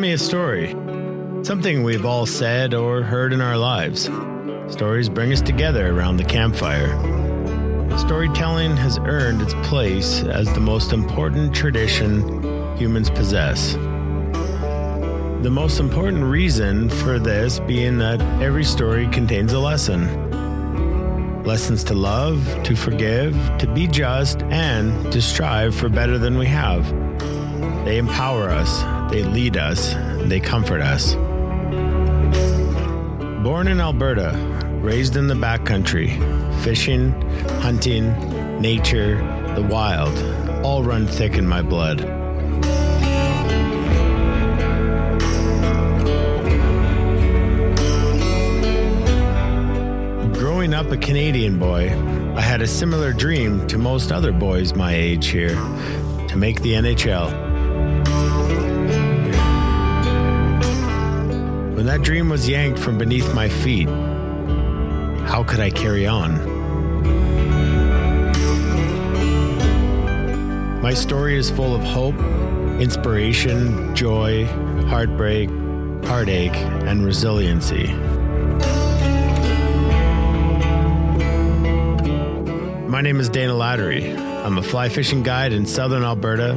me a story. Something we've all said or heard in our lives. Stories bring us together around the campfire. Storytelling has earned its place as the most important tradition humans possess. The most important reason for this being that every story contains a lesson. Lessons to love, to forgive, to be just, and to strive for better than we have. They empower us, they lead us, they comfort us. Born in Alberta, raised in the backcountry, fishing, hunting, nature, the wild, all run thick in my blood. Growing up a Canadian boy, I had a similar dream to most other boys my age here, to make the NHL. When that dream was yanked from beneath my feet, how could I carry on? My story is full of hope, inspiration, joy, heartbreak, heartache, and resiliency. My name is Dana Lattery. I'm a fly fishing guide in southern Alberta,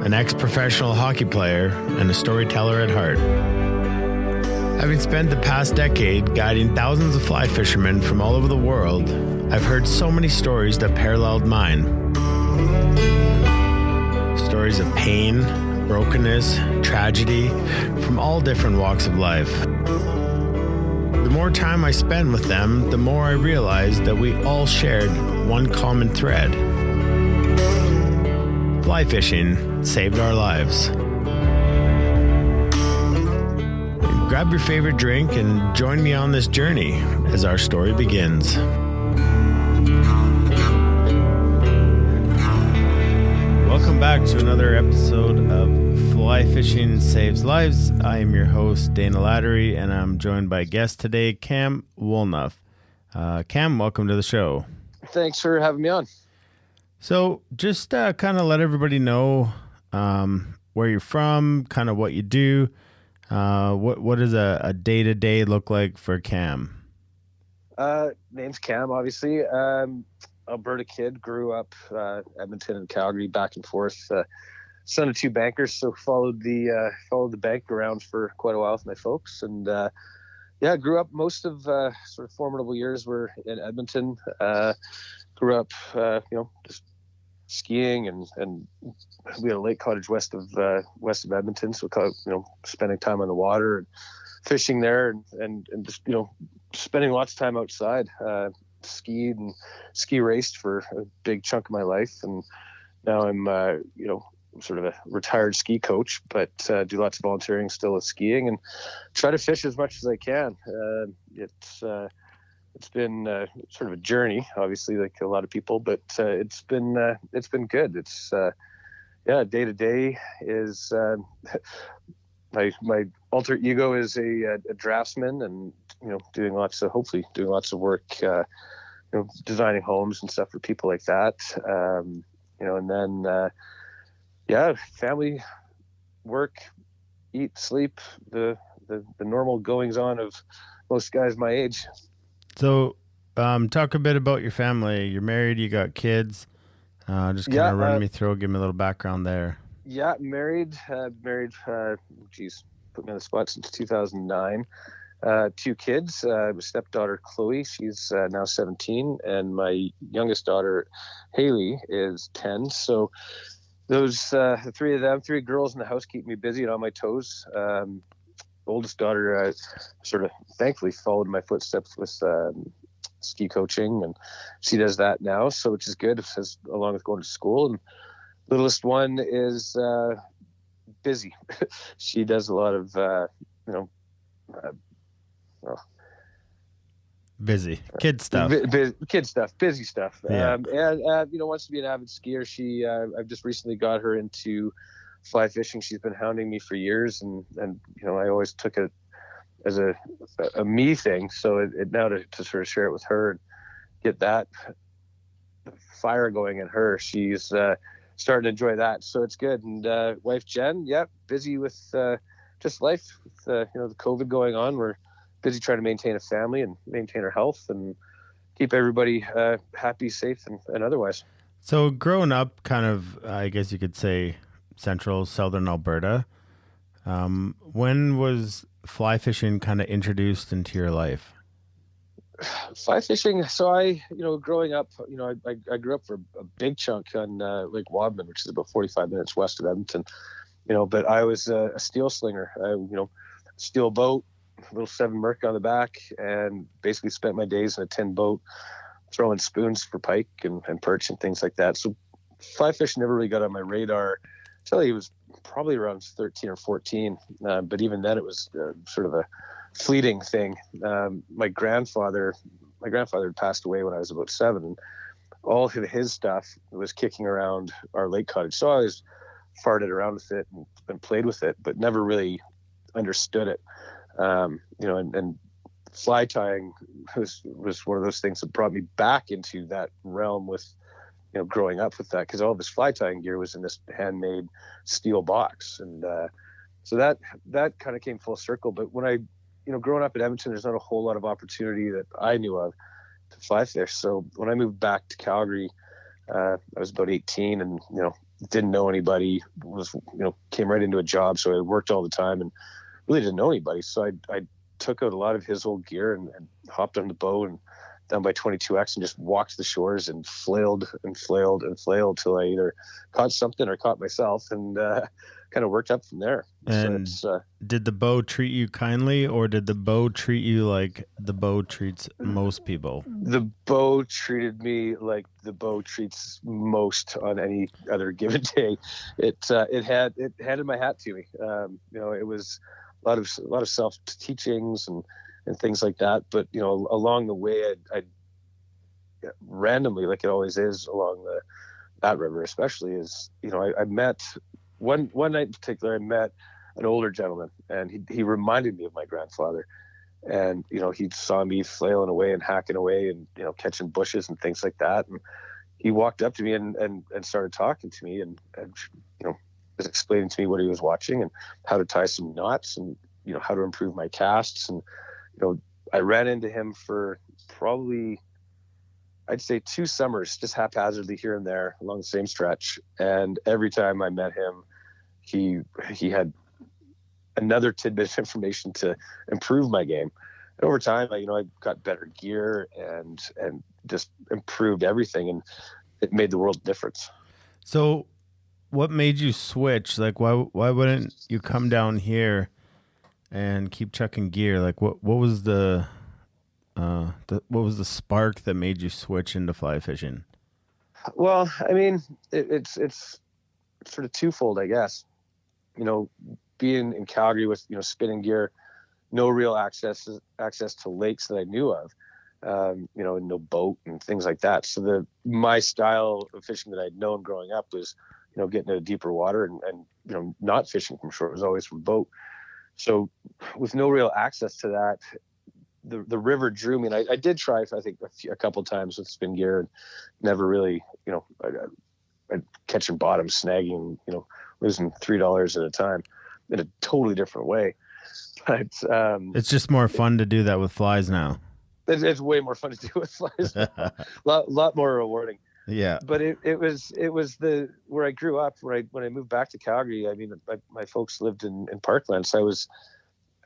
an ex-professional hockey player, and a storyteller at heart. Having spent the past decade guiding thousands of fly fishermen from all over the world, I've heard so many stories that paralleled mine. Stories of pain, brokenness, tragedy, from all different walks of life. The more time I spent with them, the more I realized that we all shared one common thread. Fly fishing saved our lives. Grab your favorite drink and join me on this journey as our story begins. Welcome back to another episode of Fly Fishing Saves Lives. I am your host, Dana Lattery, and I'm joined by guest today, Cam Woolnough. Cam, welcome to the show. Thanks for having me on. So just kind of let everybody know where you're from, kind of what you do. What does a day-to-day look like for Cam? Name's Cam, obviously. Alberta kid, grew up Edmonton and Calgary, back and forth. Son of two bankers, so followed the bank around for quite a while with my folks, and grew up most of sort of formidable years were in Edmonton. Grew up, just skiing and we had a lake cottage west of Edmonton, so spending time on the water and fishing there and just spending lots of time outside. Skied and ski raced for a big chunk of my life, and now I'm sort of a retired ski coach, but do lots of volunteering still with skiing and try to fish as much as I can. It's been sort of a journey, obviously, like a lot of people, but it's been good. It's day to day is my alter ego is a draftsman, and hopefully doing lots of work, designing homes and stuff for people like that. And then family, work, eat, sleep, the normal goings on of most guys my age. So, talk a bit about your family. You're married, you got kids. Just kind of run me through, give me a little background there. Yeah, married, put me on the spot, since 2009. 2 kids, my stepdaughter, Chloe, she's now 17, and my youngest daughter, Haley, is 10. So those, the 3 of them, 3 girls in the house, keep me busy and on my toes. Oldest daughter sort of thankfully followed my footsteps with ski coaching, and she does that now, so which is good, along with going to school. And littlest one is busy. She does a lot of busy kid stuff, busy stuff. Yeah. And wants to be an avid skier. I've just recently got her into fly fishing. She's been hounding me for years, and I always took it as a me thing. So it now to sort of share it with her and get that fire going in her. She's starting to enjoy that, so it's good. And wife Jen, busy with just life with the COVID going on. We're busy trying to maintain a family and maintain our health and keep everybody happy, safe, and otherwise. So growing up, kind of, I guess you could say, central southern Alberta. When was fly fishing kind of introduced into your life? Fly fishing. So growing up, I grew up for a big chunk on Lake Wadman, which is about 45 minutes west of Edmonton. But I was a steel slinger. Steel boat, little 7 Merc on the back, and basically spent my days in a tin boat throwing spoons for pike and perch and things like that. So fly fishing never really got on my radar until he was probably around 13 or 14. But even then it was sort of a fleeting thing. My grandfather had passed away when I was about 7, and all of his stuff was kicking around our lake cottage. So I always farted around with it and played with it, but never really understood it. And fly tying was one of those things that brought me back into that realm with, growing up with that, because all of his fly tying gear was in this handmade steel box. And so that kind of came full circle. But when I, growing up in Edmonton, there's not a whole lot of opportunity that I knew of to fly fish. So when I moved back to Calgary, I was about 18 and, didn't know anybody, came right into a job. So I worked all the time and really didn't know anybody. So I took out a lot of his old gear and hopped on the boat and down by 22X and just walked the shores and flailed and flailed and flailed till I either caught something or caught myself, and kind of worked up from there. And did the bow treat you kindly, or did the bow treat you like the bow treats most people? The bow treated me like the bow treats most on any other given day. It handed my hat to me. It was a lot of self teachings and things like that. But, along the way, I randomly, like it always is along that river, especially, is, I met one night in particular, I met an older gentleman, and he reminded me of my grandfather. And, he saw me flailing away and hacking away and, catching bushes and things like that. And he walked up to me and started talking to me and was explaining to me what he was watching and how to tie some knots and, how to improve my casts. And, I ran into him for probably, I'd say 2 summers, just haphazardly here and there along the same stretch. And every time I met him, he had another tidbit of information to improve my game. And over time, I got better gear and just improved everything, and it made the world a difference. So what made you switch? Like, why wouldn't you come down here and keep chucking gear? Like, what was the spark that made you switch into fly fishing? Well, I mean, it's sort of twofold, I guess. Being in Calgary with spinning gear, no real access to lakes that I knew of, and no boat and things like that. So my style of fishing that I'd known growing up was, getting into deeper water and not fishing from shore. It was always from boat. So with no real access to that, the river drew me, and I did try, I think, a couple times with spin gear, and never really, I'd catching bottom, snagging, losing $3 at a time in a totally different way. But it's just more fun to do that with flies now. It's way more fun to do with flies. A lot more rewarding. Yeah. But it was where I grew up. When I moved back to Calgary, I mean, my folks lived in Parkland, so I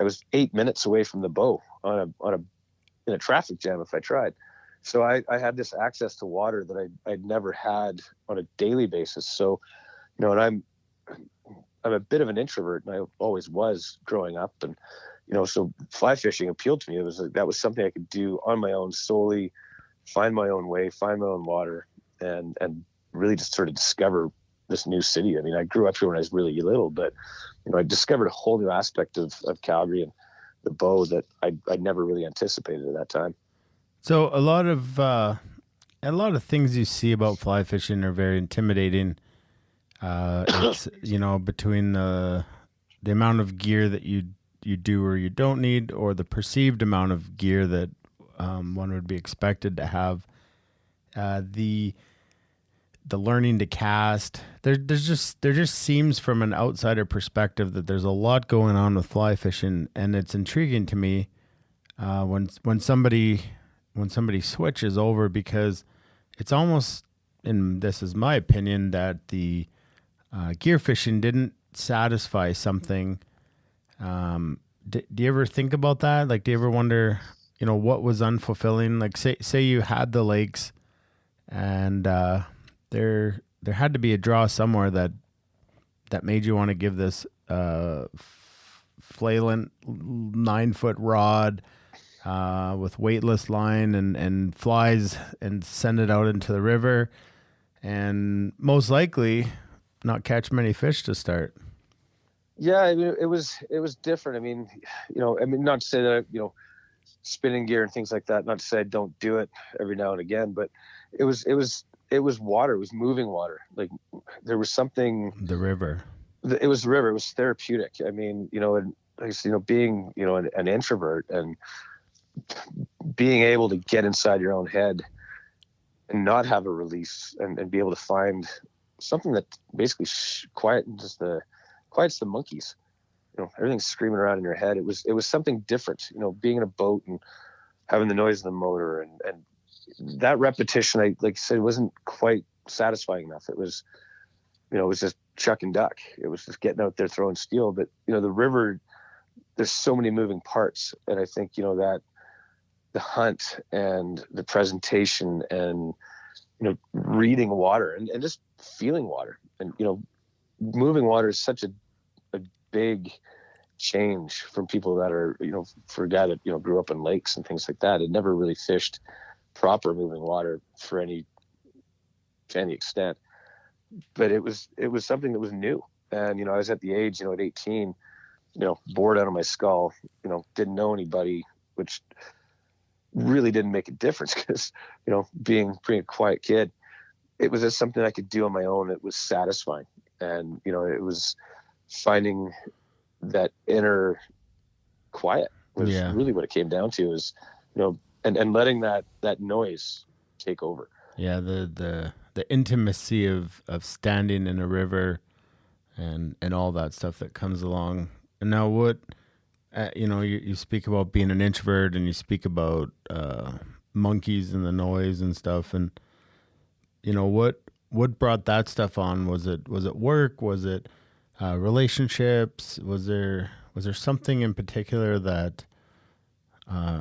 was 8 minutes away from the bow in a traffic jam if I tried. So I had this access to water that I'd never had on a daily basis. So, and I'm a bit of an introvert, and I always was growing up. And, so fly fishing appealed to me. That was something I could do on my own, solely find my own way, find my own water, and really just sort of discover this new city. I mean, I grew up here when I was really little, but, I discovered a whole new aspect of Calgary and the bow that I'd never really anticipated at that time. So a lot of things you see about fly fishing are very intimidating. It's between the amount of gear that you do or you don't need, or the perceived amount of gear that one would be expected to have. The the learning to cast. There just seems from an outsider perspective that there's a lot going on with fly fishing, and it's intriguing to me when somebody switches over, because it's almost, and this is my opinion, that the gear fishing didn't satisfy something. Do you ever think about that? Like, do you ever wonder, what was unfulfilling? Like, say you had the lakes, and there had to be a draw somewhere that made you want to give this flailant 9-foot rod with weightless line and flies and send it out into the river, and most likely not catch many fish to start. Yeah, I mean, it was different. I mean, not to say that, spinning gear and things like that, not to say I don't do it every now and again, but it was water. It was moving water. Like, there was something. The river. It was the river. It was therapeutic. I mean, and like I said, being, an introvert and being able to get inside your own head and not have a release and be able to find something that basically quiets the monkeys. Everything's screaming around in your head. It was something different, being in a boat and having the noise of the motor and that repetition, like I said, wasn't quite satisfying enough. It was, it was just chuck and duck. It was just getting out there throwing steel. But, the river, there's so many moving parts. And I think, that the hunt and the presentation and, reading water and just feeling water and, moving water is such a big change from people that are, for a guy that, grew up in lakes and things like that. Had never really fished proper moving water to any extent, but it was something that was new. And, I was at the age, at 18, bored out of my skull, didn't know anybody, which really didn't make a difference because, being a pretty quiet kid, it was just something I could do on my own. It was satisfying. And, it was finding that inner quiet was really what it came down to, is, and letting that noise take over. Yeah. The intimacy of standing in a river and all that stuff that comes along. And now what, you speak about being an introvert, and you speak about monkeys and the noise and stuff. And, what brought that stuff on? Was it work? Was it relationships? Was there something in particular that,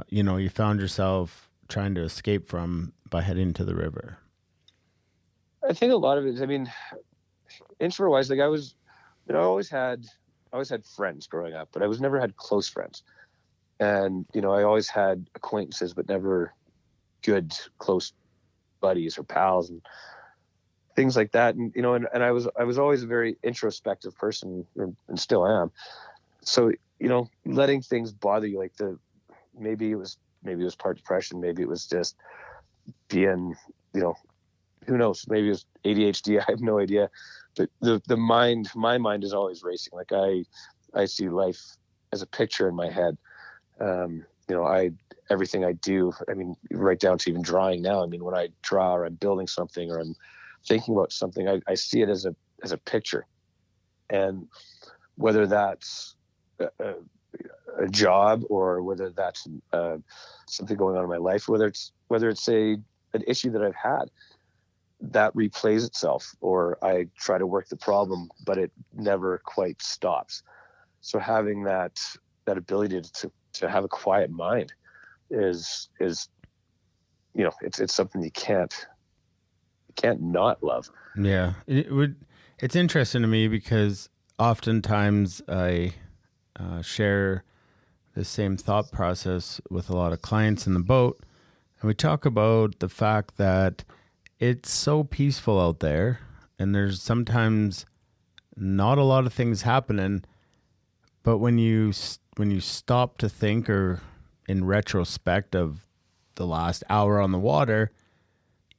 you found yourself trying to escape from by heading to the river? I think a lot of it is, I mean, introvert wise, like I always had friends growing up, but I never had close friends. And, I always had acquaintances, but never good, close buddies or pals and things like that. And, and I was always a very introspective person, and still am. So, letting things bother you, like maybe it was part depression. Maybe it was just being, who knows, maybe it was ADHD. I have no idea. But my mind is always racing. Like I see life as a picture in my head. Everything I do, I mean, right down to even drawing now. I mean, when I draw or I'm building something or I'm thinking about something, I see it as a picture. And whether that's a job or whether that's something going on in my life, whether it's an issue that I've had that replays itself, or I try to work the problem, but it never quite stops. So having that ability to have a quiet mind is it's something you can't not love. Yeah. It's interesting to me because oftentimes I share the same thought process with a lot of clients in the boat. And we talk about the fact that it's so peaceful out there, and there's sometimes not a lot of things happening. But when you stop to think, or in retrospect of the last hour on the water,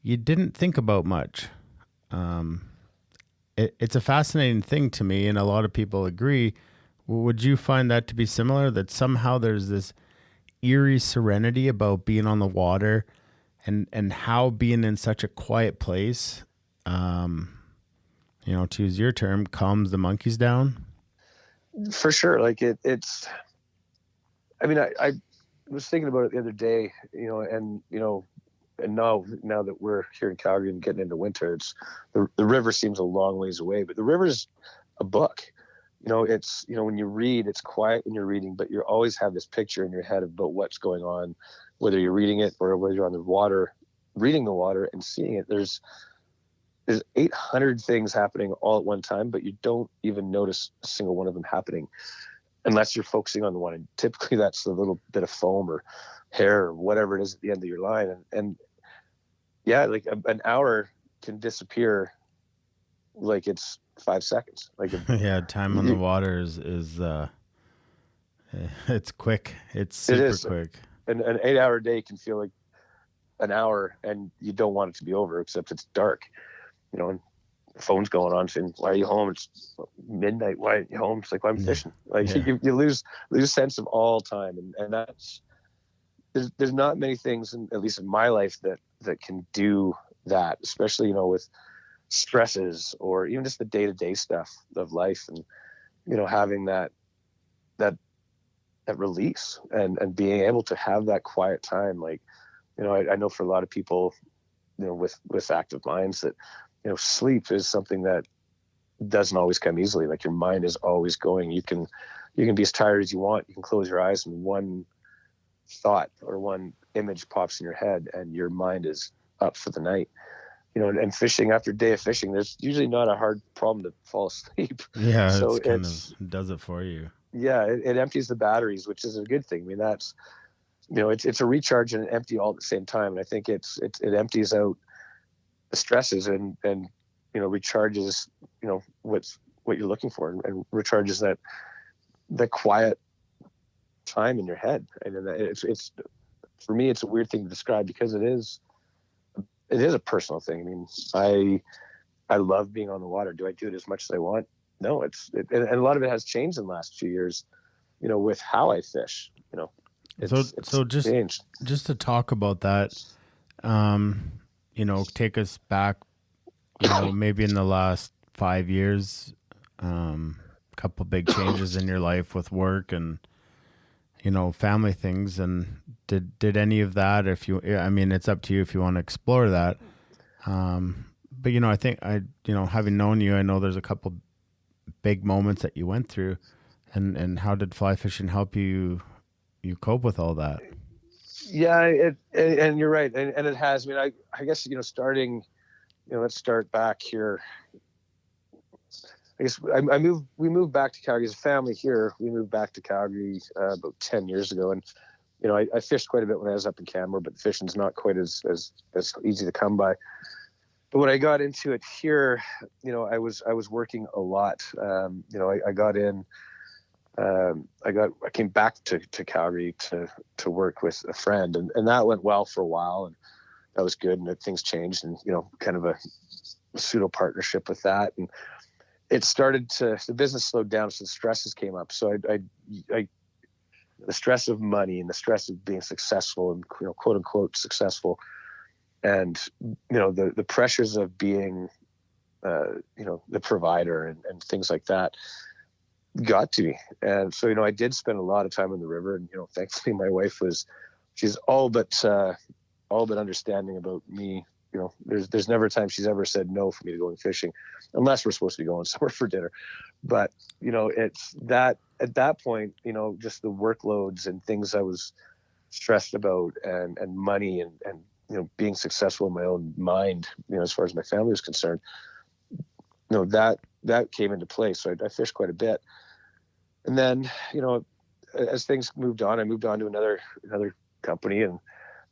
you didn't think about much. It's a fascinating thing to me, and a lot of people agree. Would you find that to be similar, that somehow there's this eerie serenity about being on the water, and how being in such a quiet place to use your term, calms the monkeys down? For sure. Like it's, I mean, I was thinking about it the other day, and now that we're here in Calgary and getting into winter, it's the river seems a long ways away, but the river's a book. It's, when you read, it's quiet when you're reading, but you always have this picture in your head about what's going on, whether you're reading it or whether you're on the water, reading the water and seeing it. There's 800 things happening all at one time, but you don't even notice a single one of them happening unless you're focusing on the one. And typically that's a little bit of foam or hair or whatever it is at the end of your line. And yeah, like an hour can disappear like it's 5 seconds. Like Yeah, time on the water is it's quick. It's super quick. An 8-hour day can feel like an hour, and you don't want it to be over, except it's dark. And the phone's going on saying, "Why are you home? It's midnight. Why aren't you home?" It's like, "Well, I'm fishing." Like you lose sense of all time, and that's there's not many things, at least in my life, that can do that, especially with stresses or even just the day-to-day stuff of life, and having that release and being able to have that quiet time. Like, I know for a lot of people, with active minds, that sleep is something that doesn't always come easily. Like, your mind is always going. You can be as tired as you want. You can close your eyes and one thought or one image pops in your head and your mind is up for the night. And fishing, after a day of fishing, there's usually not a hard problem to fall asleep. Yeah, so it kind of does it for you. Yeah, it empties the batteries, which is a good thing. I mean, that's, it's a recharge and an empty all at the same time. And I think it empties out the stresses and recharges, what you're looking for, and recharges that quiet time in your head. And it's for me, it's a weird thing to describe because it is a personal thing. I mean, I love being on the water. Do I do it as much as I want? No, and a lot of it has changed in the last few years, with how I fish. So just changed. Just to talk about that, take us back, maybe in the last 5 years, couple big changes in your life with work and family things. And did any of that, it's up to you if you want to explore that. But I think having known you, I know there's a couple big moments that you went through, and how did fly fishing help you cope with all that? Yeah, and you're right, and it has. I mean, I guess starting, let's start back here. I guess we moved back to Calgary as a family here. We moved back to Calgary about 10 years ago, and I fished quite a bit when I was up in Canmore, but the fishing's not quite as easy to come by. But when I got into it here, I was working a lot. I got in. I came back to Calgary to work with a friend, and that went well for a while, and that was good. And things changed, and kind of a pseudo partnership with that, and it started the business slowed down, so the stresses came up. So I the stress of money and the stress of being successful and quote unquote successful, and the pressures of being the provider and things like that got to me. And so I did spend a lot of time on the river, and thankfully my wife she's all but understanding about me. There's never a time she's ever said no for me to going fishing, unless we're supposed to be going somewhere for dinner. But it's that at that point, just the workloads and things I was stressed about, and money and being successful in my own mind, as far as my family was concerned, that came into play. So I fished quite a bit. And then, as things moved on, I moved on to another company, and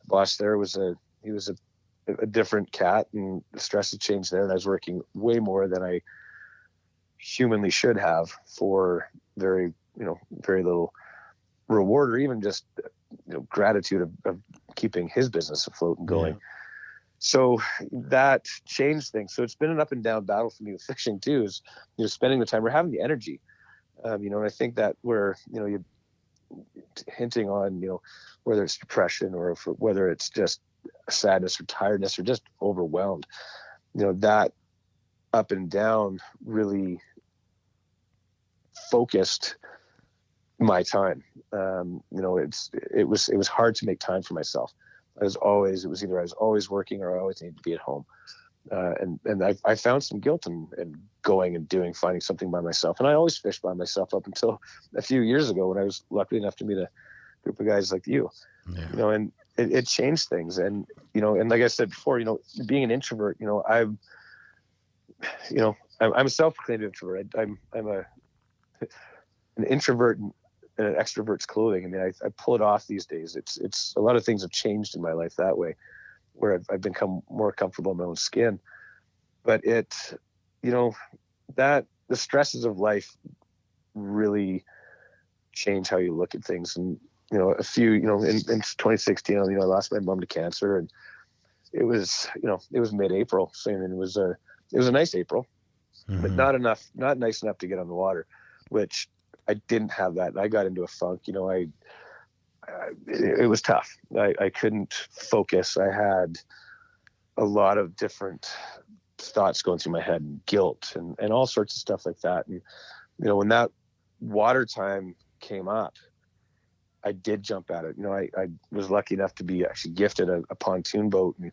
the boss there he was a different cat, and the stress had changed there. And I was working way more than I humanly should have for very little reward, or even just, gratitude of keeping his business afloat and going. Yeah. So that changed things. So it's been an up and down battle for me with fishing too, is, spending the time, we're having the energy, and I think that you're hinting on, whether it's depression or whether it's just sadness or tiredness or just overwhelmed, that up and down really focused my time. It was hard to make time for myself. It was either I was always working or I always needed to be at home. And I found some guilt in going and finding something by myself. And I always fished by myself up until a few years ago when I was lucky enough to meet a group of guys like you. Yeah. And it changed things. And and like I said before, being an introvert, I'm a self-proclaimed introvert. I'm an introvert in an extrovert's clothing. I mean, I pull it off these days. It's a lot of things have changed in my life that way, where I've become more comfortable in my own skin. But that the stresses of life really change how you look at things. And in 2016, I lost my mom to cancer, and it was mid-April. So it was a nice April, but not nice enough to get on the water, which I didn't have that. I got into a funk. It was tough. I couldn't focus. I had a lot of different thoughts going through my head, and guilt and all sorts of stuff like that. And, when that water time came up, I did jump at it. I was lucky enough to be actually gifted a pontoon boat. And,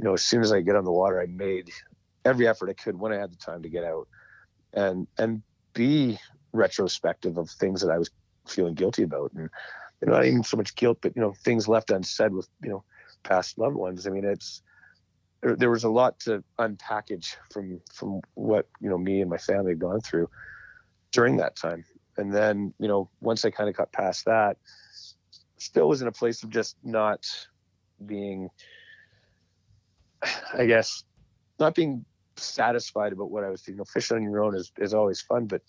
as soon as I get on the water, I made every effort I could when I had the time to get out and be retrospective of things that I was feeling guilty about. And, not even so much guilt, but, things left unsaid with, past loved ones. I mean, there was a lot to unpackage from what, me and my family had gone through during that time. And then, once I kind of got past that, still was in a place of just not being, I guess, not being satisfied about what I was doing. Fishing on your own is always fun, but,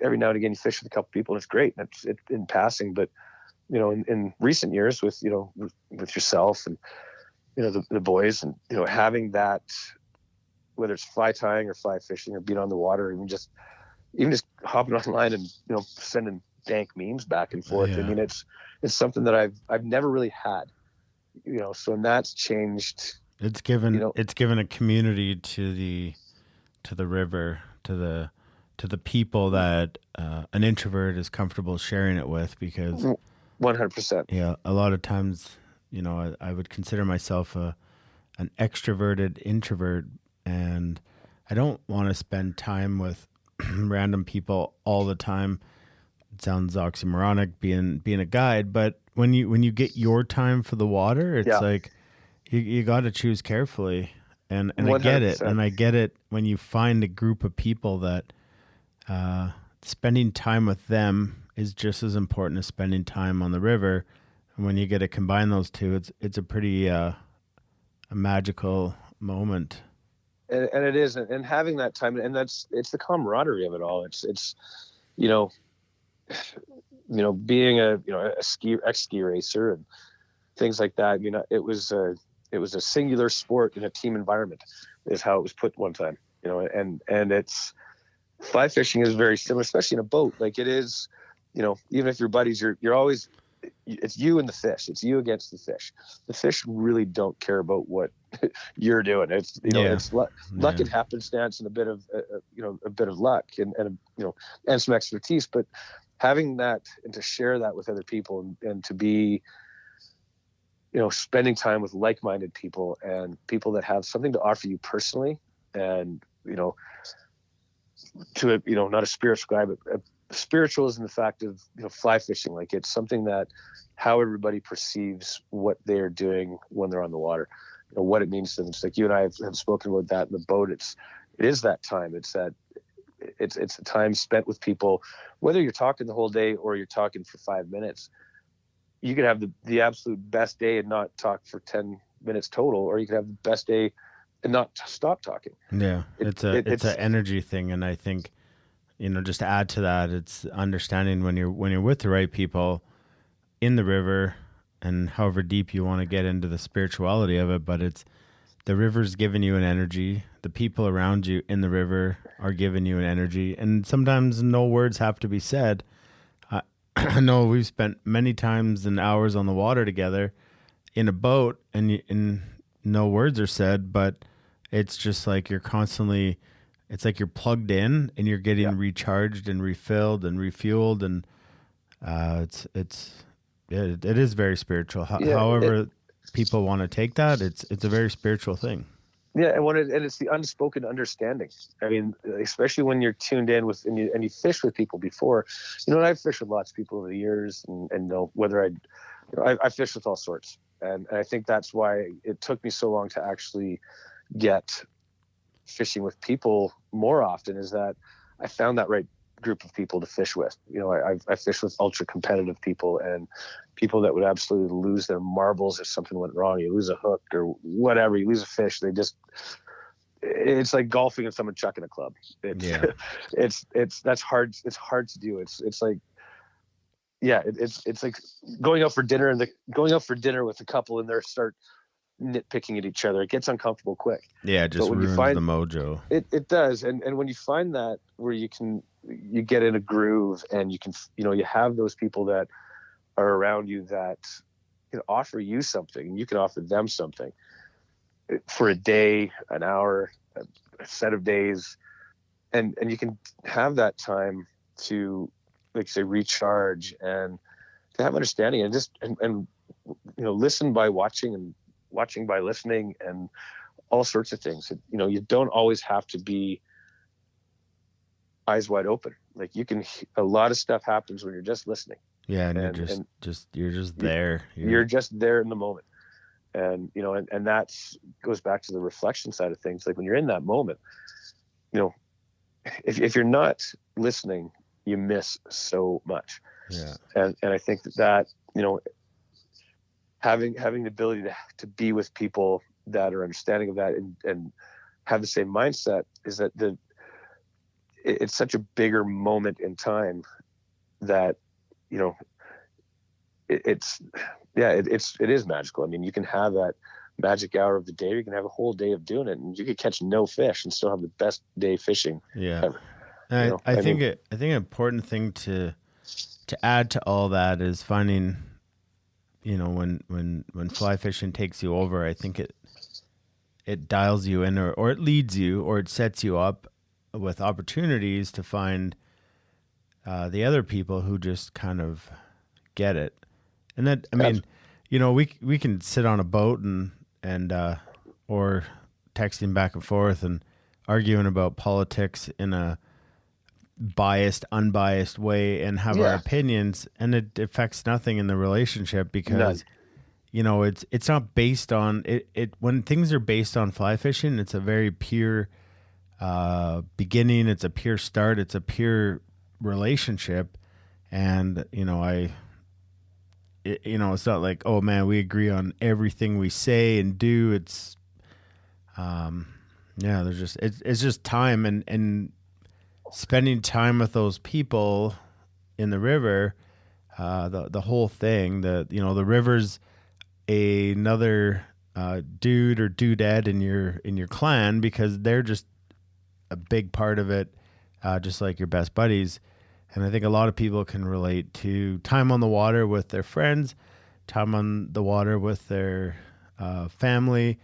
every now and again you fish with a couple people and it's great. And it's in passing, but, in recent years with yourself and, the boys and, having that, whether it's fly tying or fly fishing or being on the water, and even just hopping online and, sending dank memes back and forth. Yeah. I mean, it's something that I've never really had, so that's changed. It's given a community to the river, to the people that an introvert is comfortable sharing it with, because 100%. Yeah, a lot of times, I would consider myself an extroverted introvert, and I don't want to spend time with random people all the time. It sounds oxymoronic being a guide, but when you get your time for the water, it's like you got to choose carefully. And 100%. I get it when you find a group of people that spending time with them is just as important as spending time on the river. And when you get to combine those two, it's a pretty a magical moment. And it is, and having that time, and it's the camaraderie of it all. It's being a ex-ski racer and things like that. It was a singular sport in a team environment, is how it was put one time. And it's fly fishing is very similar, especially in a boat. Like it is, even if you're buddies, you're always, it's you and the fish. It's you against the fish. The fish really don't care about what you're doing. It's it's luck and happenstance and a bit of luck and some expertise. But having that and to share that with other people and to be, spending time with like-minded people and people that have something to offer you personally, and to not a spiritual guy, but spiritual is in the fact of fly fishing. Like it's something that how everybody perceives what they're doing when they're on the water, what it means to them. It's like you and I have spoken about that in the boat. It is that time. It's a time spent with people, whether you're talking the whole day or you're talking for 5 minutes. You could have the absolute best day and not talk for 10 minutes total, or you could have the best day and not stop talking. Yeah, it's an energy thing, and I think just to add to that, it's understanding when you're with the right people in the river, and however deep you want to get into the spirituality of it, but it's the river's giving you an energy. The people around you in the river are giving you an energy, and sometimes no words have to be said. I know we've spent many times and hours on the water together in a boat, and no words are said, but it's just like you're constantly it's like you're plugged in and you're getting recharged and refilled and refueled, and it is very spiritual. However people want to take that, it's a very spiritual thing. Yeah, and it's the unspoken understanding. I mean, especially when you're tuned in with and you fish with people before, and I've fished with lots of people over the years, and whether I fish with all sorts, and I think that's why it took me so long to actually get fishing with people more often, is that I found that right group of people to fish with. I fished with ultra competitive people and people that would absolutely lose their marbles if something went wrong. You lose a hook or whatever, you lose a fish, it's like golfing and someone chucking a club. That's hard. It's hard to do. It's like going out for dinner with a couple and they start nitpicking at each other. It gets uncomfortable quick. Yeah, it just ruins the mojo. It does. And when you find that where you get in a groove and you can, you have those people that are around you that can offer you something and you can offer them something for a day, an hour, a set of days. And you can have that time to, like say, recharge and to have understanding and just, and listen by watching and watching by listening and all sorts of things. You don't always have to be eyes wide open. Like a lot of stuff happens when you're just listening. Yeah, and you're just there. You're just there in the moment. And and that goes back to the reflection side of things. Like when you're in that moment, if you're not listening, you miss so much. Yeah. And I think that having the ability to be with people that are understanding of that and have the same mindset is that it's such a bigger moment in time that it is magical. I mean, you can have that magic hour of the day, you can have a whole day of doing it, and you could catch no fish and still have the best day fishing ever. I think an important thing to add to all that is finding, when fly fishing takes you over, I think it dials you in or it leads you or it sets you up with opportunities to find the other people who just kind of get it. And that, I mean, we can sit on a boat and or texting back and forth and arguing about politics in a biased, unbiased way and have our opinions, and it affects nothing in the relationship because it's not based on it. When things are based on fly fishing, it's a very pure beginning, it's a pure start, it's a pure relationship. And it's not like, oh man, we agree on everything we say and do. It's it's just time and spending time with those people in the river, the whole thing. The river's another dude or dudette in your clan because they're just a big part of it, just like your best buddies. And I think a lot of people can relate to time on the water with their friends, time on the water with their family,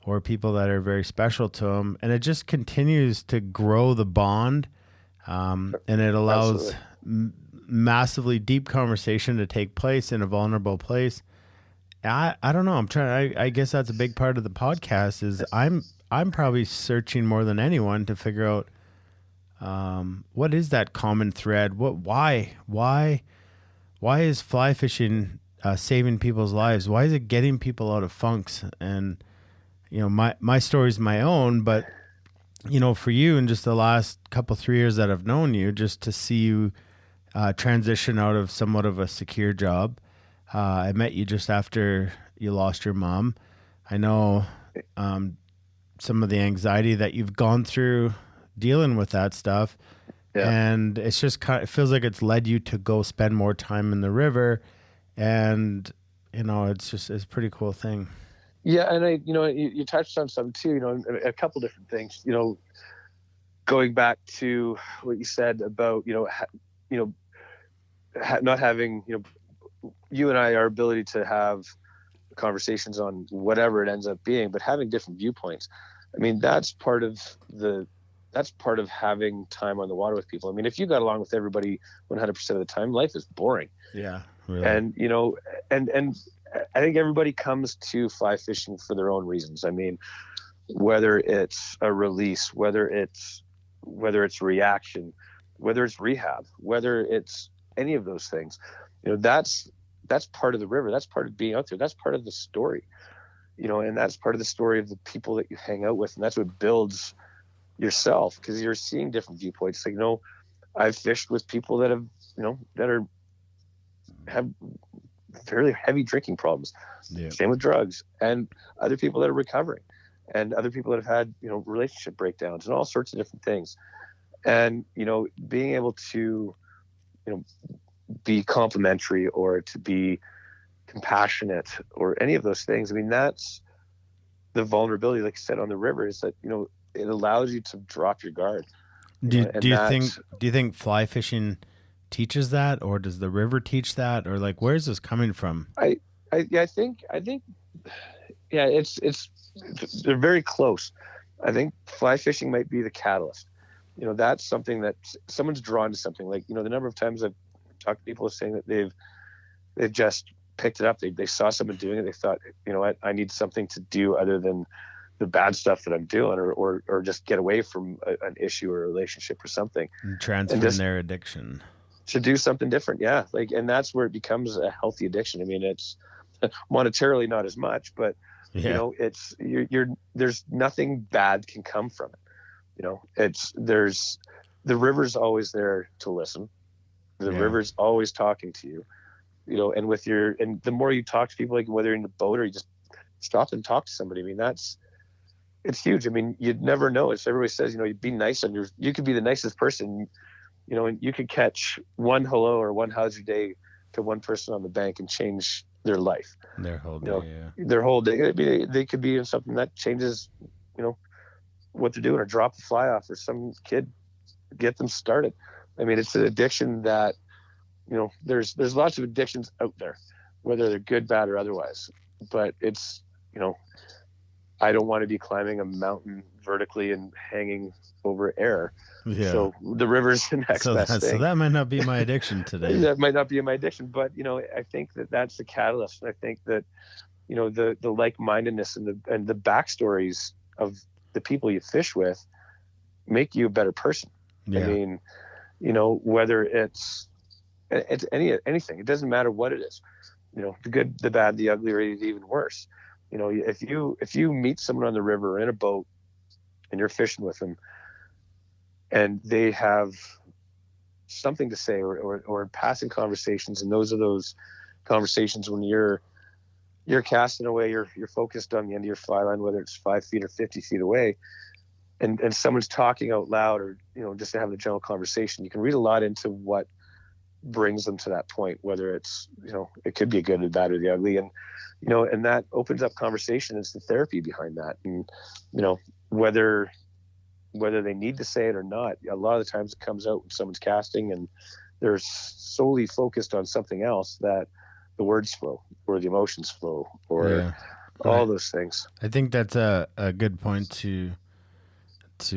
or people that are very special to them. And it just continues to grow the bond. And it allows massively deep conversation to take place in a vulnerable place. I don't know. I guess that's a big part of the podcast is I'm probably searching more than anyone to figure out what is that common thread? Why is fly fishing saving people's lives? Why is it getting people out of funks? And my story's my own, but for you in just the last 3 years that I've known you, just to see you transition out of somewhat of a secure job. I met you just after you lost your mom. I know some of the anxiety that you've gone through dealing with that stuff. Yeah. And it's just it feels like it's led you to go spend more time in the river. And, it's a pretty cool thing. Yeah. And you touched on something too, a couple different things, going back to what you said about, not having, you and I, our ability to have conversations on whatever it ends up being, but having different viewpoints. I mean, that's part of the that's part of having time on the water with people. I mean, if you got along with everybody 100% of the time, life is boring. Yeah, really. And and I think everybody comes to fly fishing for their own reasons. I mean, whether it's a release, whether it's reaction, whether it's rehab, whether it's any of those things, that's part of the river. That's part of being out there. That's part of the story, and that's part of the story of the people that you hang out with. And that's what builds yourself, because you're seeing different viewpoints. Like, I've fished with people that have fairly heavy drinking problems. Yeah. Same with drugs, and other people that are recovering, and other people that have had, relationship breakdowns and all sorts of different things. And, being able to, be complimentary or to be compassionate or any of those things. I mean, that's the vulnerability, like I said, on the river, is that, it allows you to drop your guard. Do you think fly fishing teaches that, or does the river teach that, or like, where is this coming from? I think they're very close. I think fly fishing might be the catalyst. That's something that someone's drawn to something. Like, the number of times I've talked to people saying that they've just picked it up. They saw someone doing it. They thought, what, I need something to do other than the bad stuff that I'm doing, or just get away from an issue or a relationship or something. And transferring their addiction to do something different. Yeah. Like, and that's where it becomes a healthy addiction. I mean, it's monetarily not as much, but it's there's nothing bad can come from it. The river's always there to listen. The river's always talking to you, and the more you talk to people, like whether you're in the boat or you just stop and talk to somebody, I mean, it's huge. I mean, you'd never know. It's, everybody says, you be nice you could be the nicest person, and you could catch one hello or one how's your day to one person on the bank and change their life. Their whole day, Their whole day. They could be in something that changes, what they're doing, or drop the fly off, or some kid get them started. I mean, it's an addiction that, there's lots of addictions out there, whether they're good, bad, or otherwise. But it's, I don't want to be climbing a mountain vertically and hanging over air. Yeah. So the river's the next best thing. So that might not be my addiction today. That might not be my addiction, but I think that's the catalyst. And I think that, the like-mindedness and the backstories of the people you fish with make you a better person. Yeah. I mean, whether it's anything, it doesn't matter what it is. The good, the bad, the ugly, or even worse. If you meet someone on the river or in a boat and you're fishing with them, and they have something to say or passing conversations, and those are those conversations when you're casting away, you're focused on the end of your fly line, whether it's 5 feet or 50 feet away, and someone's talking out loud, or just having a general conversation, you can read a lot into what brings them to that point, whether it's it could be a good, the bad, or the ugly, and and that opens up conversation. It's the therapy behind that, and whether they need to say it or not, a lot of the times it comes out when someone's casting and they're solely focused on something else, that the words flow or the emotions flow, or all those things. I think that's a good point to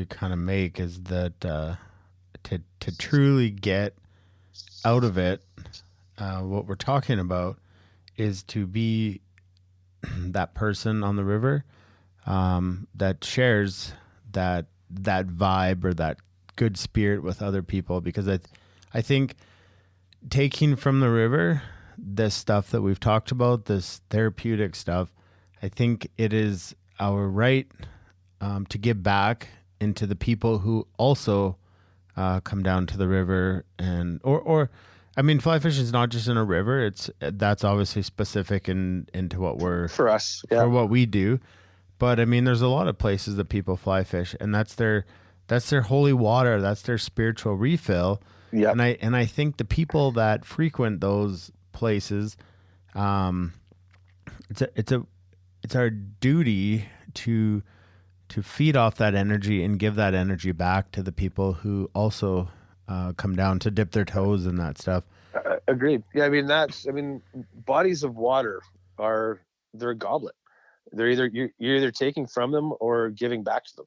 kind of make, is that to truly get out of it, what we're talking about is to be that person on the river that shares that vibe or that good spirit with other people. Because I think taking from the river this stuff that we've talked about, this therapeutic stuff, I think it is our right to give back into the people who also come down to the river, and or I mean, fly fishing is not just in a river. That's obviously specific into what we're for us, for what we do. But I mean, there's a lot of places that people fly fish, and that's their holy water. That's their spiritual refill. Yeah. And I think the people that frequent those places, it's our duty to feed off that energy and give that energy back to the people who also come down to dip their toes in that stuff. Agreed. Yeah, I mean, bodies of water they're a goblet. They're you're either taking from them or giving back to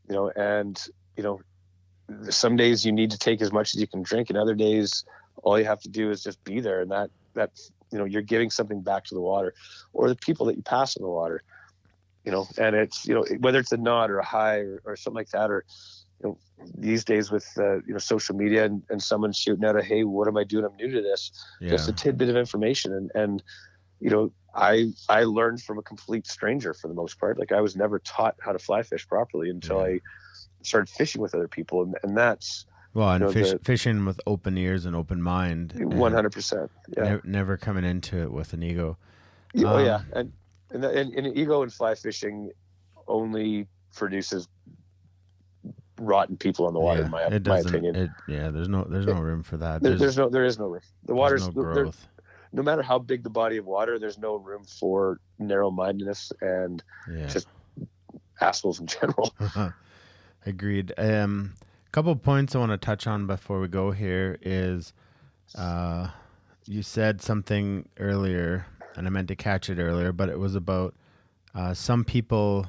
them. And you know, some days you need to take as much as you can drink, and other days all you have to do is just be there. And that, you know, you're giving something back to the water or the people that you pass in the water, you know. And it's, you know, whether it's a nod or a hi or something like that, or, you know, these days with, you know, social media and someone shooting out a, hey, what am I doing? I'm new to this. Yeah. Just a tidbit of information. And, you know, I learned from a complete stranger for the most part. Like, I was never taught how to fly fish properly until I started fishing with other people. And that's, well, and you know, fishing with open ears and open mind. 100%. Yeah. Never coming into it with an ego. Oh yeah. And ego in fly fishing only produces rotten people on the water, in my opinion. There's no room for that. There is no room. The water's no growth. No matter how big the body of water, there's no room for narrow-mindedness and just assholes in general. Agreed. Couple of points I want to touch on before we go here is, you said something earlier, and I meant to catch it earlier, but it was about some people.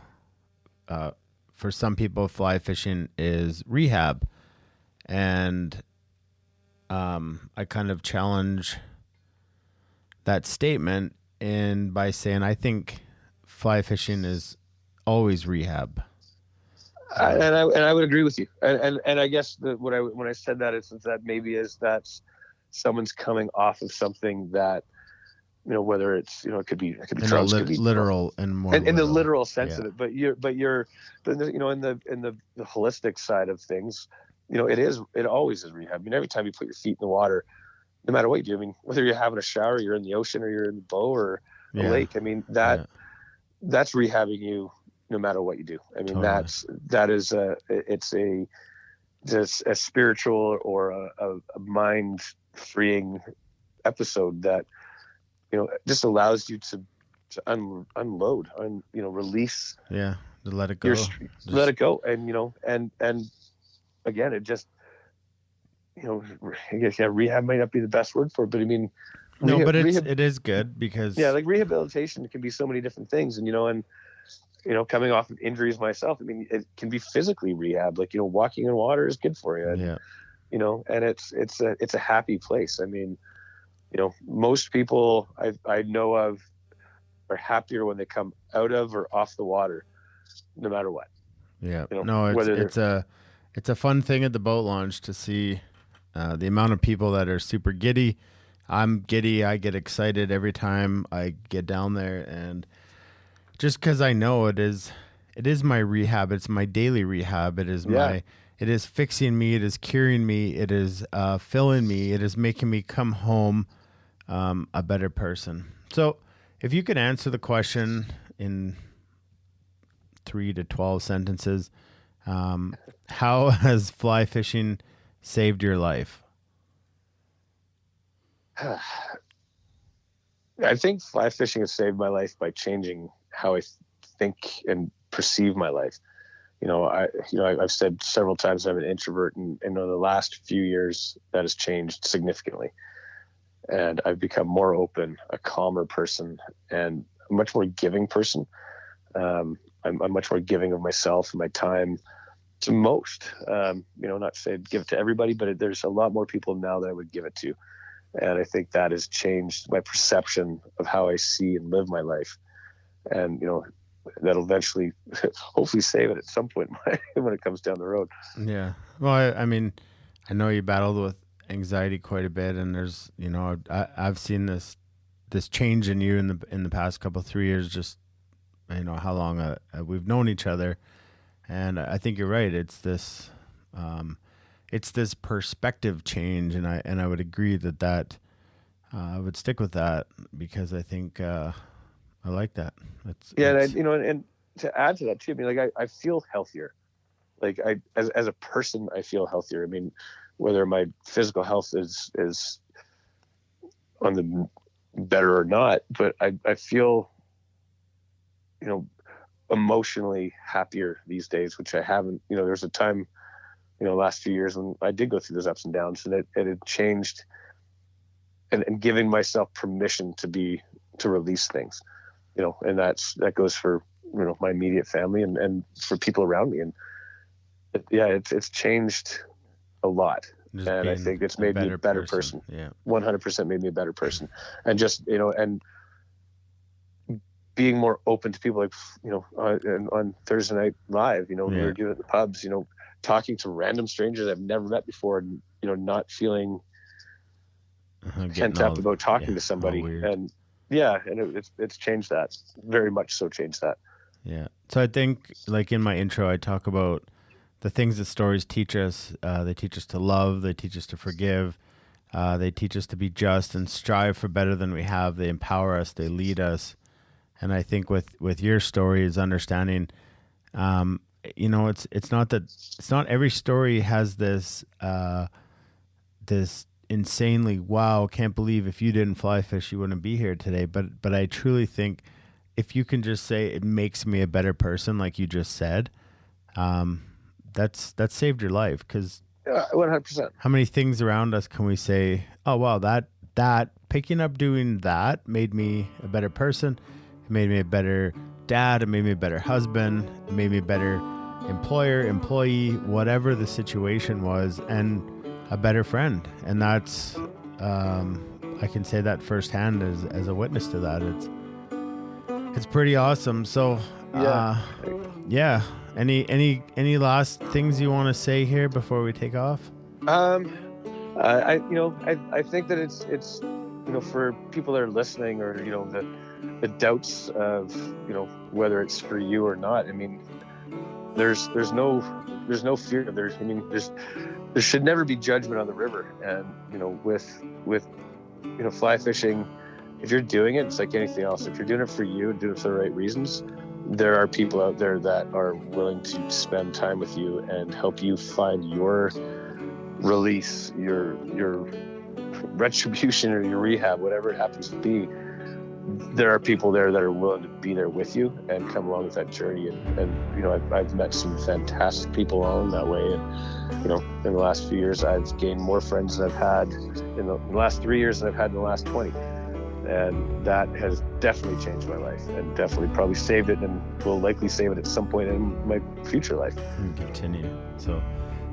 For some people, fly fishing is rehab, and I kind of challenge that statement by saying I think fly fishing is always rehab. And I would agree with you. And I guess when I said that, it's that maybe that's someone's coming off of something that, you know, whether it's, you know, it could be drugs, could be literal and more in the literal sense of it. But you know, in the holistic side of things, you know, it always is rehab. I mean, every time you put your feet in the water, no matter what you do, I mean, whether you're having a shower, you're in the ocean, or you're in the bow or a lake, I mean, that's rehabbing you no matter what you do. I mean, totally. It's a spiritual or a mind freeing episode that, you know, just allows you to unload and, you know, release. Yeah. To let it go. Let it go. And, you know, and again, it just, you know, I guess, rehab might not be the best word for it, but I mean, no, but it is good because like rehabilitation can be so many different things. And, you know, coming off of injuries myself, I mean, it can be physically rehab. Like, you know, walking in water is good for you. And, you know, and it's a happy place. I mean, you know, most people I know of are happier when they come out of or off the water, no matter what. Yeah. You know, no, it's a fun thing at the boat launch to see the amount of people that are super giddy. I'm giddy. I get excited every time I get down there, and just because I know it is my rehab. It's my daily rehab. It is it is fixing me. It is curing me. It is filling me. It is making me come home a better person. So if you could answer the question in 3 to 12 sentences, how has fly fishing saved your life? I think fly fishing has saved my life by changing how I think and perceive my life. You know, I've said several times I'm an introvert, and in the last few years that has changed significantly. And I've become more open, a calmer person, and a much more giving person. I'm much more giving of myself and my time to most. You know, not to say I'd give it to everybody, but there's a lot more people now that I would give it to. And I think that has changed my perception of how I see and live my life. And, you know, that'll eventually hopefully save it at some point when it comes down the road. Yeah. Well, I mean, I know you battled with anxiety quite a bit, and there's, you know, I've seen this change in you in the past 3 years, just, you know, how long we've known each other. And I think you're right. It's this perspective change, and I would agree that I would stick with that, because I think I like that. And to add to that too, I mean, like I feel healthier. Like as a person, I feel healthier. I mean, whether my physical health is on the better or not, but I feel, you know, emotionally happier these days, which I haven't. You know, there's a time, you know, last few years when I did go through those ups and downs, and it had changed, and giving myself permission to release things, you know, and that goes for, you know, my immediate family and for people around me. And it's changed a lot. Just and I think it's made me a better person. Yeah. 100% made me a better person. And just, and being more open to people, like, on Thursday Night Live, we were doing it at the pubs, talking to random strangers I've never met before, and, not feeling pent up about talking to somebody. And it's changed that, very much so changed that. Yeah. So I think, like in my intro, I talk about the things that stories teach us. They teach us to love. They teach us to forgive. They teach us to be just and strive for better than we have. They empower us. They lead us. And I think with your story is understanding, it's not every story has this insanely, wow, can't believe if you didn't fly fish, you wouldn't be here today. But I truly think if you can just say it makes me a better person, like you just said, that's saved your life. Because 100%. How many things around us can we say, oh, wow, that picking up doing that made me a better person. It made me a better dad. It made me a better husband. It made me a better employer, employee, whatever the situation was, and a better friend. And that's, I can say that firsthand as a witness to that. It's pretty awesome. So, yeah. Any last things you want to say here before we take off? I think that it's for people that are listening, or the doubts of whether it's for you or not. I mean, there's no fear. There should never be judgment on the river. And with fly fishing, if you're doing it, it's like anything else. If you're doing it for you and doing it for the right reasons, there are people out there that are willing to spend time with you and help you find your release, your retribution, or your rehab, whatever it happens to be. There are people there that are willing to be there with you and come along with that journey. And I've met some fantastic people along that way. And, in the last few years, I've gained more friends than I've had in the last 3 years than I've had in the last 20. And that has definitely changed my life, and definitely probably saved it, and will likely save it at some point in my future life. And continue. So,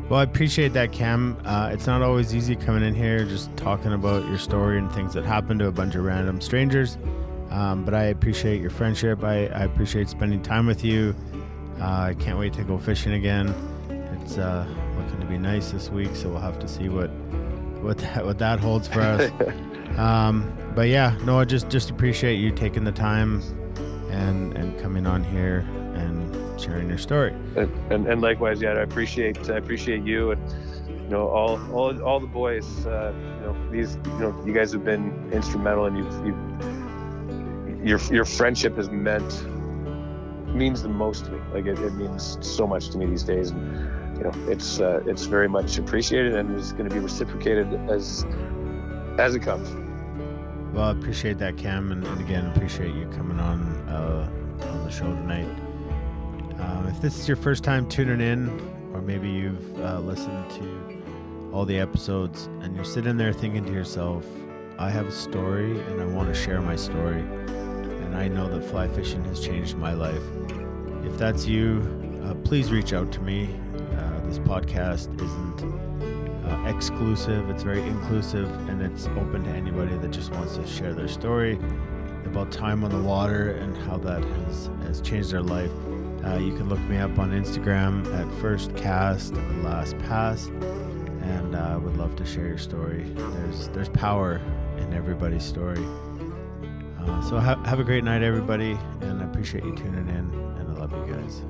well, I appreciate that, Cam. It's not always easy coming in here just talking about your story and things that happened to a bunch of random strangers. But I appreciate your friendship. I appreciate spending time with you. I can't wait to go fishing again. It's looking to be nice this week, so we'll have to see what that holds for us. But yeah, no, I just appreciate you taking the time and coming on here and sharing your story. And likewise, I appreciate you, and all the boys. You guys have been instrumental, and your friendship means the most to me. Like it means so much to me these days, and it's very much appreciated, and it's going to be reciprocated as it comes. Well, I appreciate that, Cam, and again, appreciate you coming on the show tonight. If this is your first time tuning in, or maybe you've listened to all the episodes, and you're sitting there thinking to yourself, I have a story, and I want to share my story, and I know that fly fishing has changed my life. If that's you, please reach out to me. This podcast isn't exclusive, it's very inclusive, and it's open to anybody that just wants to share their story about time on the water and how that has changed their life. You can look me up on Instagram at firstcastlastpass, and I would love to share your story. There's power in everybody's story. So have a great night, everybody, and I appreciate you tuning in, and I love you guys.